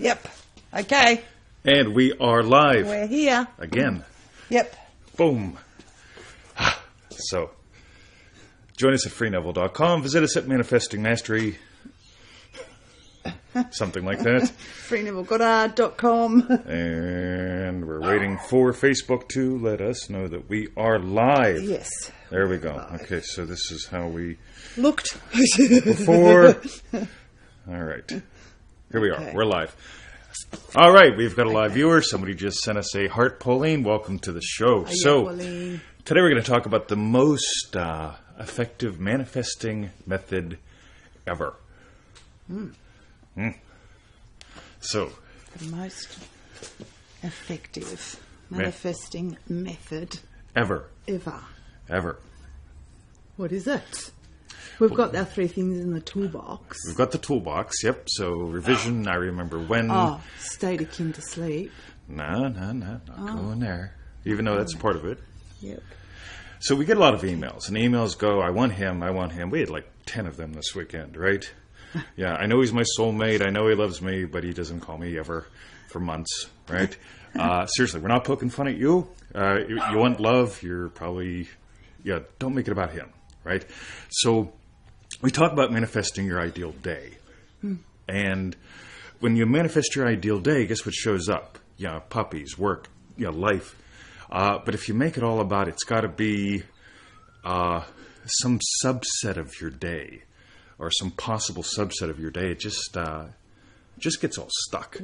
Yep. Okay. And we are live. We're here. Again. Yep. Boom. So, join us at freeneville.com. Visit us at Manifesting Mastery. Something like that. freenevillegoddard.com. And we're waiting for Facebook to let us know that we are live. Yes. There we go. Live. Okay, so this is how we Looked. before. All right. Here we are. Okay. We're live. All right, we've got a live viewer. Somebody just sent us a heart, Pauline. Welcome to the show. Pauline. Today we're going to talk about the most effective manifesting method ever. So, The most effective manifesting method ever. ever. What is it? We've got our three things in the toolbox. We've got the toolbox, yep. So, revision, I remember when. Oh, state akin to sleep. No, not going there. Even though that's part of it. Yep. So we get a lot of emails, and the emails go, I want him. We had like 10 of them this weekend, right? Yeah, I know he's my soulmate. I know he loves me, but he doesn't call me ever for months, right? Seriously, we're not poking fun at you. You want love, you're probably, don't make it about him, right? So we talk about manifesting your ideal day. And when you manifest your ideal day, guess what shows up? Puppies, work, life. But if you make it all about, it's got to be some subset of your day, or some possible subset of your day. It just gets all stuck.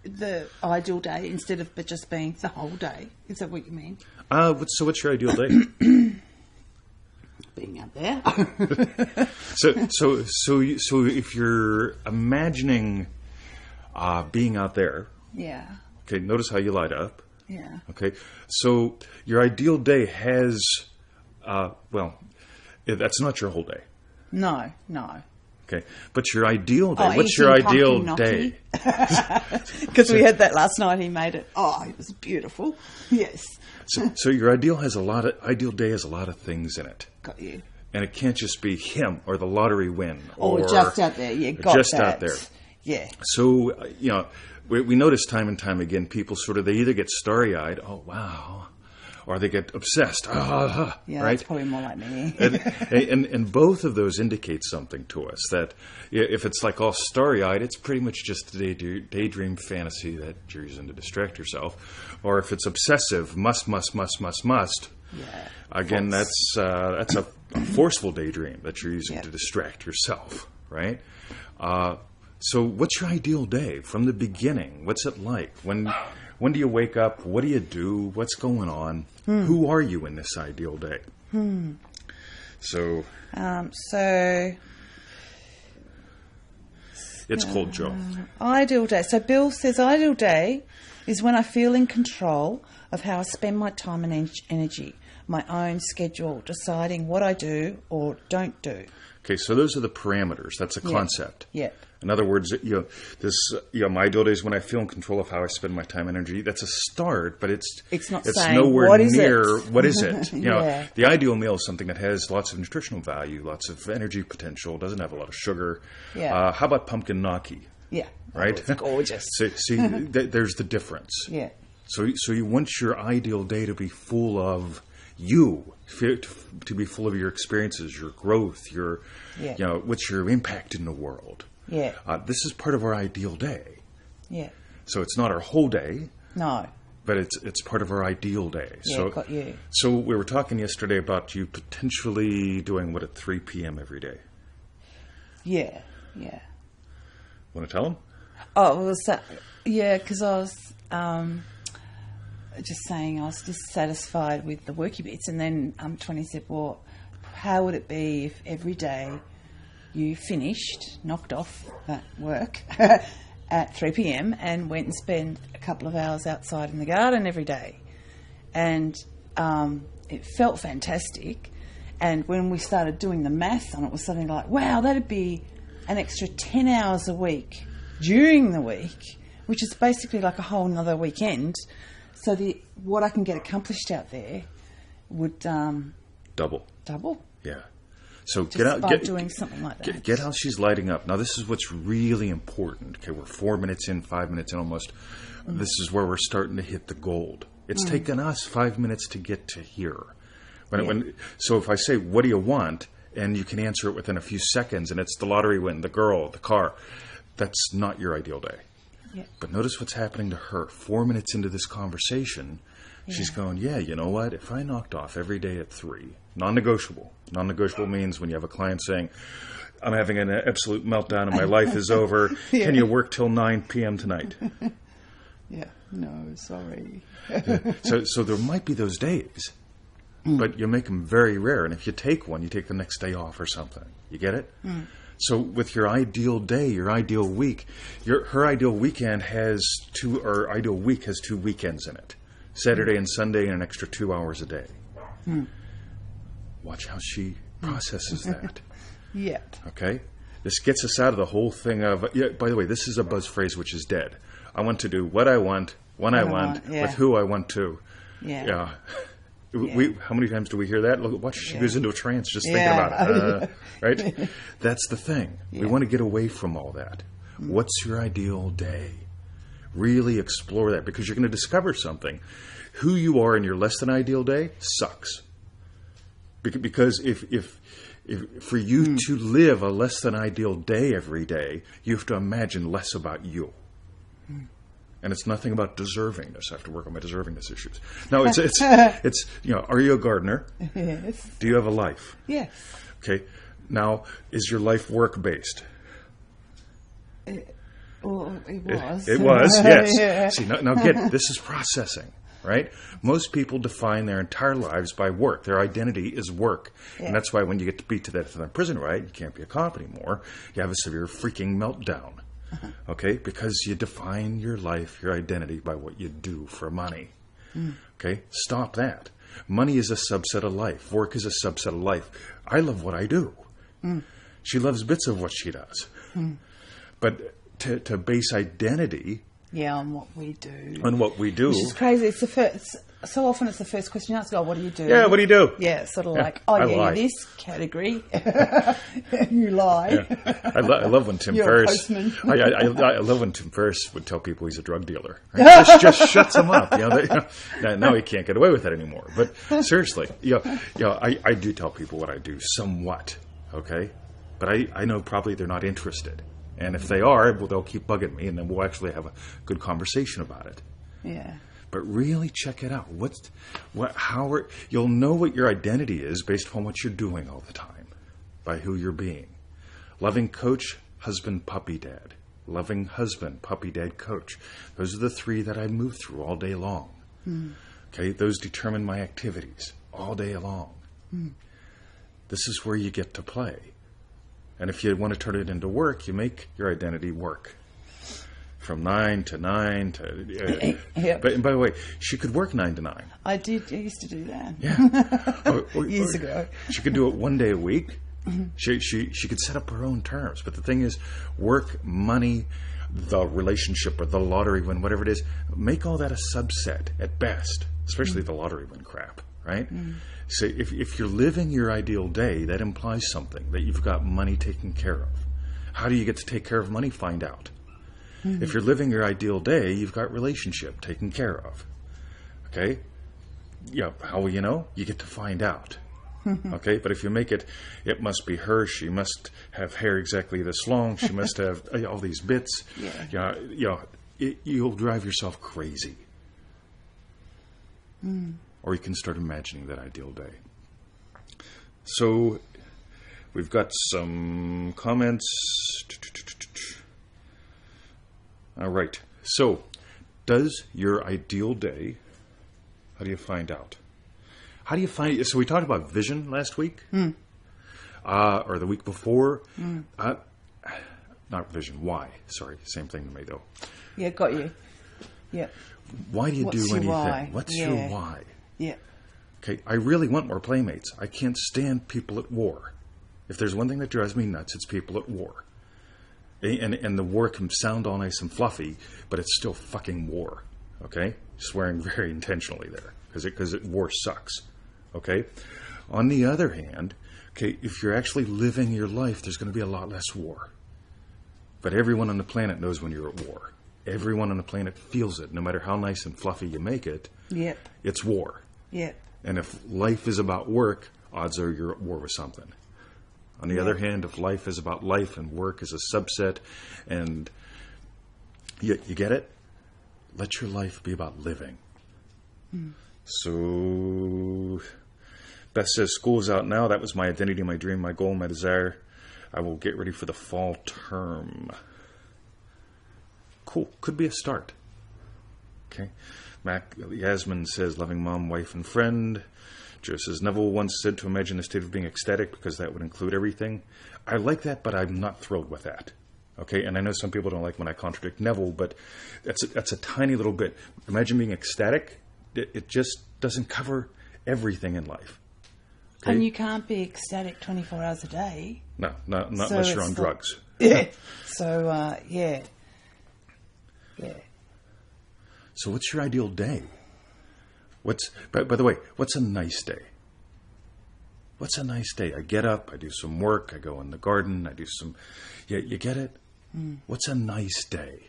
The ideal day instead of it just being the whole day? Is that what you mean? So what's your ideal day? Being out there. So if you're imagining being out there, Yeah. okay, notice how you light up. Yeah. Okay, so your ideal day has, that's not your whole day. No. Okay, but your ideal day. Oh, What's your eating ideal pumpkin day? Because we had that last night. He made it. Oh, it was beautiful. Yes. So your ideal day has a lot of things in it. Got you. And it can't just be him or the lottery win Or just out there. Yeah, got just that. out there. Yeah. So we notice time and time again, people they either get starry-eyed, oh wow, or they get obsessed, Yeah, right? that's probably more like me. and both of those indicate something to us, that if it's like all starry-eyed, it's pretty much just a daydream fantasy that you're using to distract yourself. Or if it's obsessive, must. Yeah. Again, that's a forceful daydream that you're using to distract yourself, right? So what's your ideal day from the beginning? What's it like? When do you wake up? What do you do? What's going on? Who are you in this ideal day? So it's called Joe. Ideal day. So Bill says ideal day is when I feel in control of how I spend my time and energy, my own schedule, deciding what I do or don't do. Okay, so those are the parameters. That's a concept. Yeah. In other words, my ideal day is when I feel in control of how I spend my time and energy. That's a start, but it's saying, nowhere what is near it? What is it? Yeah. The ideal meal is something that has lots of nutritional value, lots of energy potential, doesn't have a lot of sugar. Yeah. How about pumpkin gnocchi? Yeah. Right? It's gorgeous. See, there's the difference. Yeah. So you want your ideal day to be full of you, to be full of your experiences, your growth, what's your impact in the world. Yeah. This is part of our ideal day. Yeah. So it's not our whole day. No. But it's part of our ideal day. Yeah, got you. So we were talking yesterday about you potentially doing what at 3 p.m. every day. Yeah. Want to tell them? Oh, it was because I was just saying I was dissatisfied with the worky bits, and then 20 said, well, how would it be if every day you finished, knocked off that work at 3 p.m. and went and spent a couple of hours outside in the garden every day? And it felt fantastic. And when we started doing the math on it, was something like, wow, that'd be an extra 10 hours a week during the week, which is basically like a whole nother weekend. So what I can get accomplished out there would double. Double? Yeah. So Just by doing something like that. Get how she's lighting up. Now, this is what's really important. Okay, we're 4 minutes in, 5 minutes in almost. This is where we're starting to hit the gold. It's taken us 5 minutes to get to here. So if I say, what do you want? And you can answer it within a few seconds, and it's the lottery win, the girl, the car. That's not your ideal day. Yeah. But notice what's happening to her. 4 minutes into this conversation, she's going, yeah, you know what? If I knocked off every day at 3, non-negotiable. Non-negotiable means when you have a client saying, I'm having an absolute meltdown and my life is over. Can you work till 9 p.m. tonight? Yeah. No, sorry. So there might be those days, but you make them very rare. And if you take one, you take the next day off or something. You get it? So with your ideal day, your ideal week, her ideal weekend has ideal week has 2 weekends in it. Saturday and Sunday and an extra 2 hours a day. Watch how she processes that. Yeah. Okay? This gets us out of the whole thing of, by the way, this is a buzz phrase which is dead. I want to do what I want, when I want, with who I want to. Yeah. How many times do we hear that? Look, watch, she goes into a trance just thinking about it. Right? That's the thing. We want to get away from all that. What's your ideal day? Really explore that, because you're going to discover something. Who you are in your less than ideal day sucks. Because if for you to live a less than ideal day every day, you have to imagine less about you. And it's nothing about deservingness. I have to work on my deservingness issues. No, it's are you a gardener? Yes. Do you have a life? Yes. Okay. Now, is your life work-based? Well, it was. It was, yes. Yeah. See, now get it. This is processing, right? Most people define their entire lives by work. Their identity is work. And that's why when you get beat to death in a prison riot, you can't be a cop anymore. You have a severe freaking meltdown. Okay? Because you define your life, your identity by what you do for money. Okay? Stop that. Money is a subset of life. Work is a subset of life. I love what I do. She loves bits of what she does. But to base identity... on what we do. On what we do. Which is crazy. It's the first... So often it's the first question you ask, what do you do? Yeah, what do you do? Yeah, it's sort of like, you're this category. You lie. Yeah. I love when Tim You're Ferriss... a postman. I love when Tim Ferriss would tell people he's a drug dealer. Right? just shuts them up. Now he can't get away with it anymore. But seriously, I do tell people what I do somewhat, okay? But I know probably they're not interested. And if they are, well, they'll keep bugging me, and then we'll actually have a good conversation about it. Yeah. But really check it out. You'll know what your identity is based upon what you're doing all the time, by who you're being. Loving coach, husband, puppy, dad. Loving husband, puppy, dad, coach. Those are the 3 that I move through all day long. Okay, those determine my activities all day long. This is where you get to play. And if you want to turn it into work, you make your identity work. From 9 to 9 to... Yep. But, and by the way, she could work 9 to 9. I used to do that. Yeah. Years ago. She could do it one day a week. She could set up her own terms. But the thing is, work, money, the relationship, or the lottery win, whatever it is, make all that a subset at best, especially the lottery win crap, right? So if you're living your ideal day, that implies something, that you've got money taken care of. How do you get to take care of money? Find out. If you're living your ideal day, you've got relationship taken care of. Okay? Yeah, how will you know? You get to find out. Okay? But if you make it must be her, she must have hair exactly this long, she must have all these bits. You'll drive yourself crazy. Or you can start imagining that ideal day. So, we've got some comments. All right. So, does your ideal day, how do you find out? How do you find it? So we talked about vision last week, or the week before. Not vision, why? Sorry, same thing to me though. Yeah, got you. Yeah. Why do you do anything? Why? What's your why? Yeah. Okay, I really want more playmates. I can't stand people at war. If there's one thing that drives me nuts, it's people at war. And the war can sound all nice and fluffy, but it's still fucking war. Okay? Swearing very intentionally there, because war sucks. Okay? On the other hand, Okay, if you're actually living your life, there's going to be a lot less war. But everyone on the planet knows when you're at war. Everyone on the planet feels it. No matter how nice and fluffy you make it, Yep. it's war. Yep. And if life is about work, odds are you're at war with something. On the other hand, if life is about life and work is a subset, and you get it? Let your life be about living. So, Beth says, school is out now. That was my identity, my dream, my goal, my desire. I will get ready for the fall term. Cool. Could be a start. Okay. Yasmin says, loving mom, wife, and friend. Joe says, Neville once said to imagine a state of being ecstatic because that would include everything. I like that, but I'm not thrilled with that. Okay, and I know some people don't like when I contradict Neville, but that's a tiny little bit. Imagine being ecstatic. It just doesn't cover everything in life. Okay? And you can't be ecstatic 24 hours a day. No, not unless you're on drugs. Yeah. So, yeah. Yeah. So what's your ideal day? By the way, what's a nice day? What's a nice day? I get up, I do some work, I go in the garden, I do some... Yeah, you get it? What's a nice day?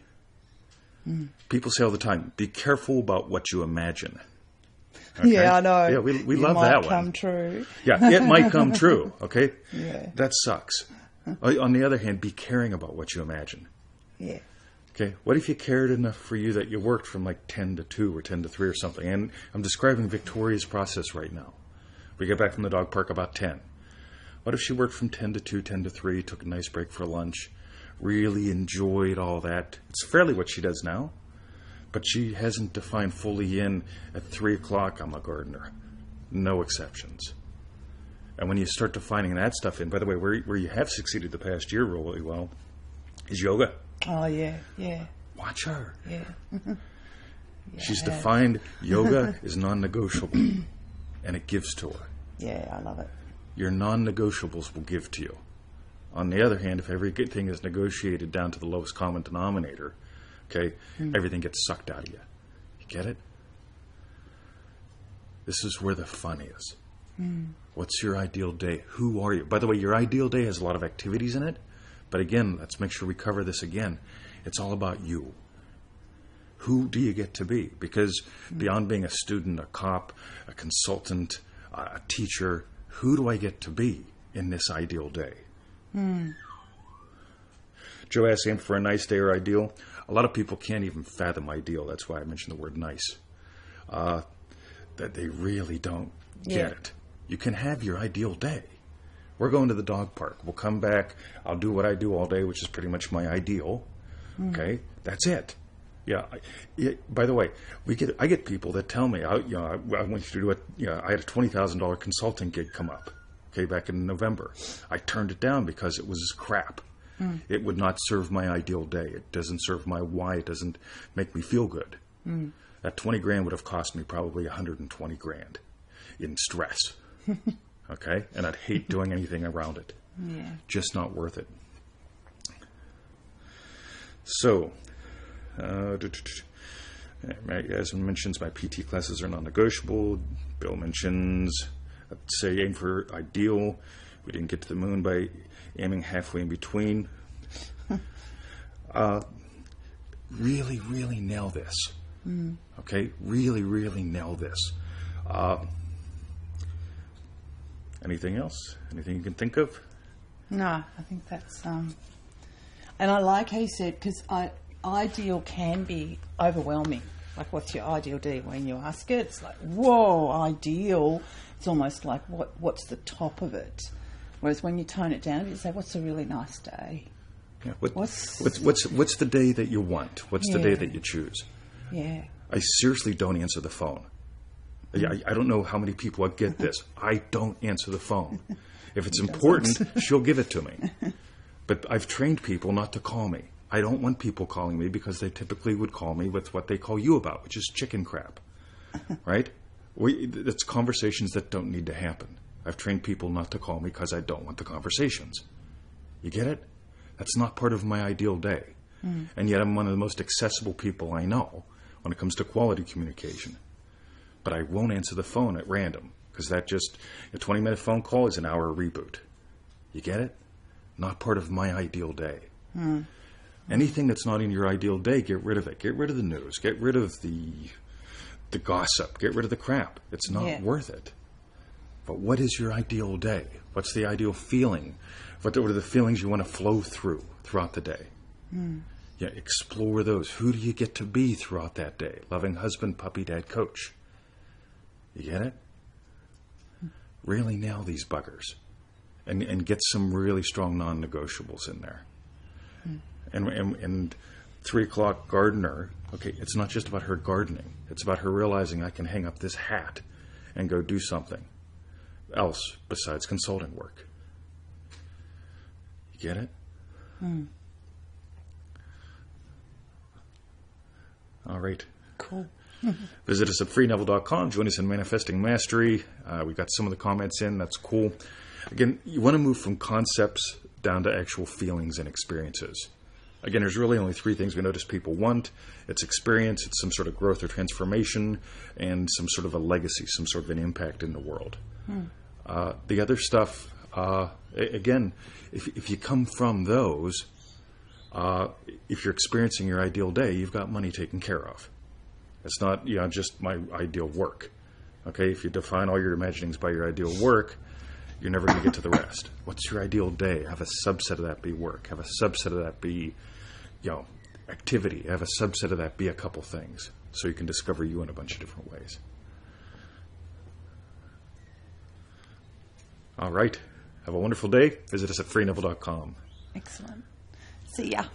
People say all the time, be careful about what you imagine. Okay? Yeah, I know. Yeah, we love that one. It might come true. Yeah, it might come true, okay? Yeah. That sucks. On the other hand, be caring about what you imagine. Yeah. Okay, what if you cared enough for you that you worked from like 10 to 2 or 10 to 3 or something? And I'm describing Victoria's process right now. We get back from the dog park about 10. What if she worked from 10 to 2, 10 to 3, took a nice break for lunch, really enjoyed all that? It's fairly what she does now, but she hasn't defined fully in at 3 o'clock, I'm a gardener. No exceptions. And when you start defining that stuff in, by the way, where you have succeeded the past year really well is yoga. Oh, yeah, yeah. Watch her. Yeah. She's defined yoga is non-negotiable, and it gives to her. Yeah, I love it. Your non-negotiables will give to you. On the other hand, if everything is negotiated down to the lowest common denominator, okay, everything gets sucked out of you. You get it? This is where the fun is. What's your ideal day? Who are you? By the way, your ideal day has a lot of activities in it. But again, let's make sure we cover this again. It's all about you. Who do you get to be? Because beyond being a student, a cop, a consultant, a teacher, who do I get to be in this ideal day? Joe asks, aim for a nice day or ideal. A lot of people can't even fathom ideal. That's why I mentioned the word nice. That they really don't get it. You can have your ideal day. We're going to the dog park. We'll come back. I'll do what I do all day, which is pretty much my ideal. Okay, that's it. Yeah. By the way, I get people that tell me, I want you to do it. I had a $20,000 consulting gig come up. Okay, back in November, I turned it down because it was crap. It would not serve my ideal day. It doesn't serve my why. It doesn't make me feel good. That 20 grand would have cost me probably 120 grand in stress. Okay? And I'd hate doing anything around it. Yeah. Just not worth it. So, as mentions, my PT classes are non-negotiable. Bill mentions, I'd say aim for ideal. We didn't get to the moon by aiming halfway in between. Really, really nail this. Okay? Really, really nail this. Anything else? Anything you can think of? No, I think that's... And I like how you said, because ideal can be overwhelming. Like, what's your ideal day? When you ask it, it's like, whoa, ideal. It's almost like, what's the top of it? Whereas when you tone it down, you say, what's a really nice day? Yeah, what's the day that you want? What's the day that you choose? Yeah. I seriously don't answer the phone. I don't know how many people get this. I don't answer the phone. If it's important, she'll give it to me. But I've trained people not to call me. I don't want people calling me because they typically would call me with what they call you about, which is chicken crap. Right? It's conversations that don't need to happen. I've trained people not to call me because I don't want the conversations. You get it? That's not part of my ideal day. And yet I'm one of the most accessible people I know when it comes to quality communication. But I won't answer the phone at random because that just, a 20-minute phone call is an hour reboot. You get it? Not part of my ideal day. Anything that's not in your ideal day, get rid of it. Get rid of the news. Get rid of the gossip. Get rid of the crap. It's not worth it. But what is your ideal day? What's the ideal feeling? What are the feelings you want to flow throughout the day? Yeah, explore those. Who do you get to be throughout that day? Loving husband, puppy, dad, coach. You get it? Really nail these buggers. And get some really strong non-negotiables in there. And 3 o'clock gardener, okay, it's not just about her gardening. It's about her realizing I can hang up this hat and go do something else besides consulting work. You get it? All right. Cool. Visit us at freeneville.com. Join us in Manifesting Mastery. We got some of the comments in. That's cool. Again, you want to move from concepts down to actual feelings and experiences. Again, there's really only 3 things we notice people want. It's experience, it's some sort of growth or transformation, and some sort of a legacy, some sort of an impact in the world. The other stuff, again, if you come from those, if you're experiencing your ideal day, you've got money taken care of. It's not just my ideal work. Okay, if you define all your imaginings by your ideal work, you're never going to get to the rest. What's your ideal day? Have a subset of that be work. Have a subset of that be, activity. Have a subset of that be a couple things, so you can discover you in a bunch of different ways. All right. Have a wonderful day. Visit us at freeneville.com. Excellent. See ya.